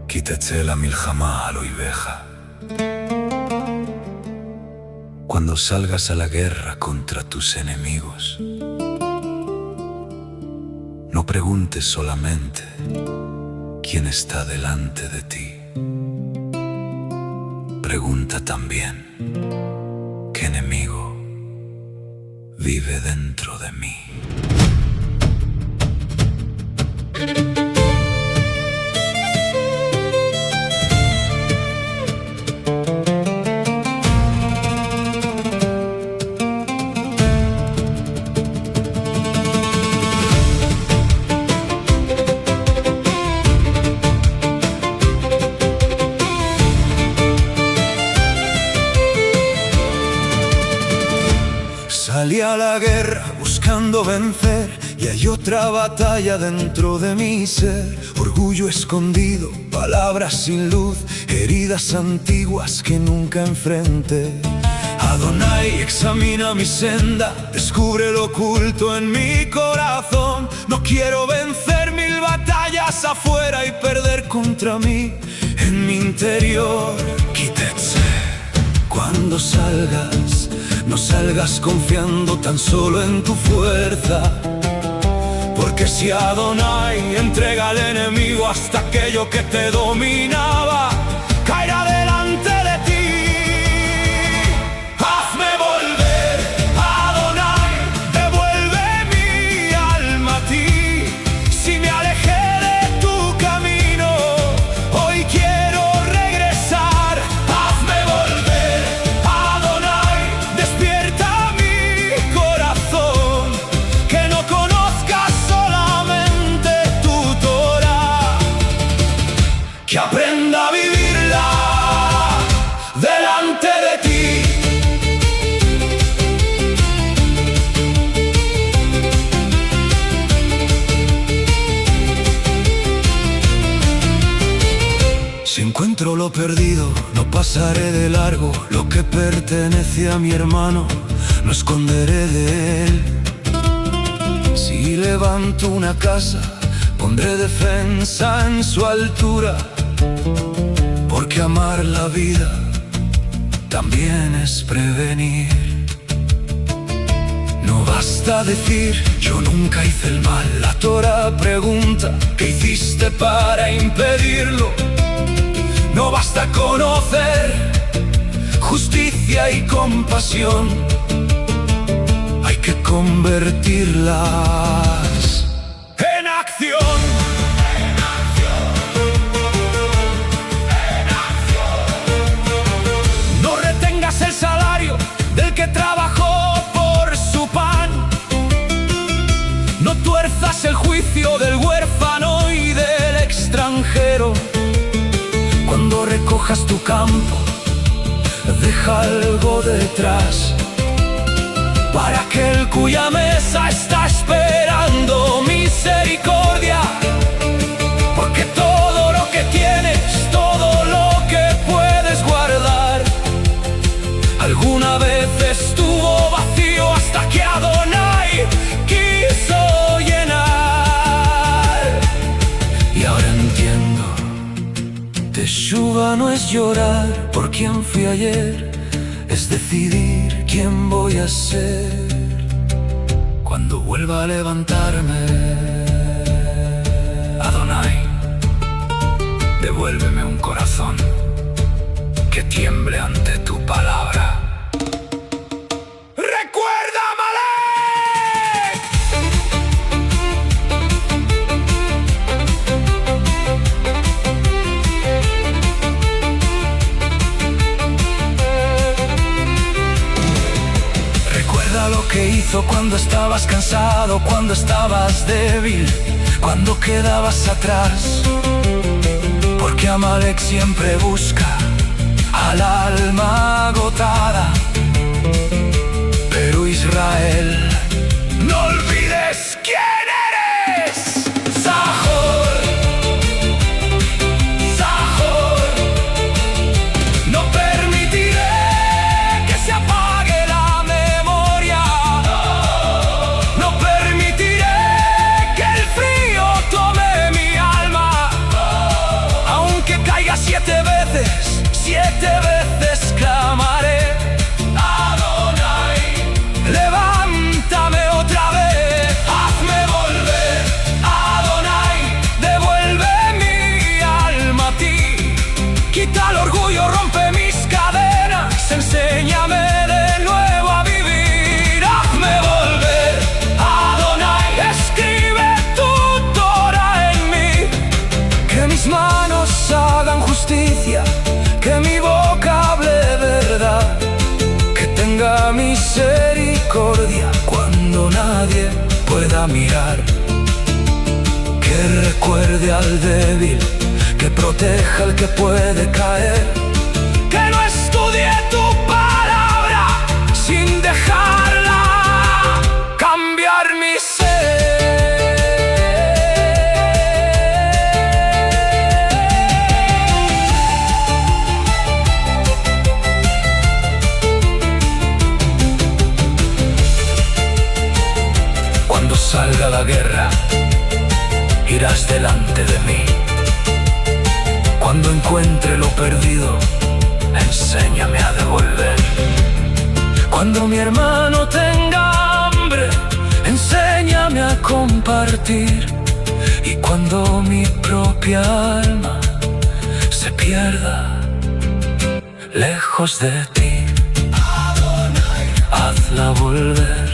כי תצא למלחמה על אויביך. Cuando salgas a la guerra contra tus enemigos, no preguntes solamente quién está delante de ti. Pregunta también qué enemigo vive dentro de mí. Salí a la guerra buscando vencer y hay otra batalla dentro de mi ser. Orgullo escondido, palabras sin luz, heridas antiguas que nunca enfrenté. Adonai, examina mi senda, descubre lo oculto en mi corazón. No quiero vencer 1000 batallas afuera y perder contra mí en mi interior. Quítese cuando salgas. No salgas confiando tan solo en tu fuerza, porque si Adonai entrega al enemigo hasta aquello que te dominaba, caerá delante de ti. Hazme volver, Adonai, devuelve mi alma a ti. Si me alejé de tu camino, hoy quiero regresar. Hazme volver, Adonai, despierta mi corazón, que no conozca solamente tu Torah, que aprenda a vivirla delante de ti. Si encuentro lo perdido, no pasaré de largo. Lo que pertenece a mi hermano, no esconderé de él. Si levanto una casa, pondré defensa en su altura, porque amar la vida también es prevenir. No basta decir, yo nunca hice el mal. La Torah pregunta, ¿qué hiciste para impedirlo? No basta conocer justicia y compasión, hay que convertirlas en acción. En acción. En acción. No retengas el salario del que trabajó por su pan. No tuerzas el juicio del huérfano y del extranjero. Cuando recojas tu campo, deja algo detrás para aquel cuya mesa está esperando misericordia. Porque todo lo que tienes, todo lo que puedes guardar, alguna vez estuvo vacío hasta que Adonai quiso llenar. Y ahora entiendo, Teshuva no es llorar por quien fui ayer, es decidir quién voy a ser cuando vuelva a levantarme. Adonai, devuélveme un corazón que tiemble ante tu palabra. ¡Recuerda, Malek! Recuerda lo que hizo cuando estabas cansado, cuando estabas débil, cuando quedabas atrás. Porque Amalek siempre busca al alma agotada, pero Israel, no olvides quién eres. Zahor, Zahor, no permitiré que se apague la memoria. No permitiré que el frío tome veces clamaré: Adonai, levántame otra vez, hazme volver. Adonai, devuelve mi alma a ti, quita el orgullo, rompe mis cadenas, enséñame de nuevo a vivir, hazme volver. Adonai, escribe tu Torah en mí, que mis manos hagan justicia, que mi boca hable verdad, que tenga misericordia cuando nadie pueda mirar, que recuerde al débil, que proteja al que puede caer, que no estudie tu palabra sin dejarla cambiar mi ser. Cuando salga la guerra, irás delante de mí. Cuando encuentre lo perdido, enséñame a devolver. Cuando mi hermano tenga hambre, enséñame a compartir. Y cuando mi propia alma se pierda lejos de ti, hazla volver.